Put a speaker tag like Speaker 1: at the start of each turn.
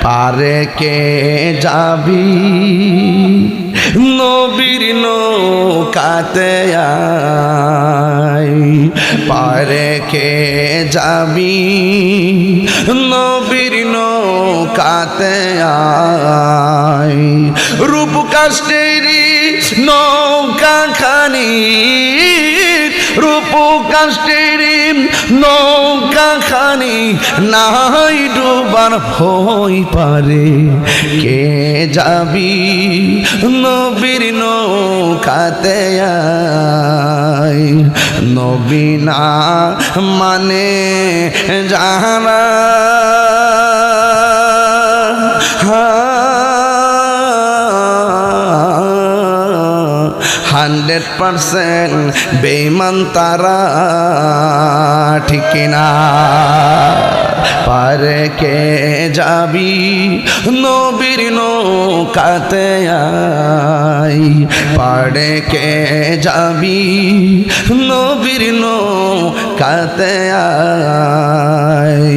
Speaker 1: পারে কে যাবি নবীর নৌকাতে আয় পারে কে যাবি নবীর নৌকাতে আয় রূপ কাষ্টেরি নৌকা খানি রূপ কাষ্টেরি নৌকা খানি নাই ডুবার ভয় পারে কে যাবি নবীর নৌকাতে আয় নবী না মানে যারা 100% বেঈমান তারা ঠিক না পারে কে যাবি নবীর নৌকাতে আয় পারে কে যাবি নবীর নৌকাতে আয়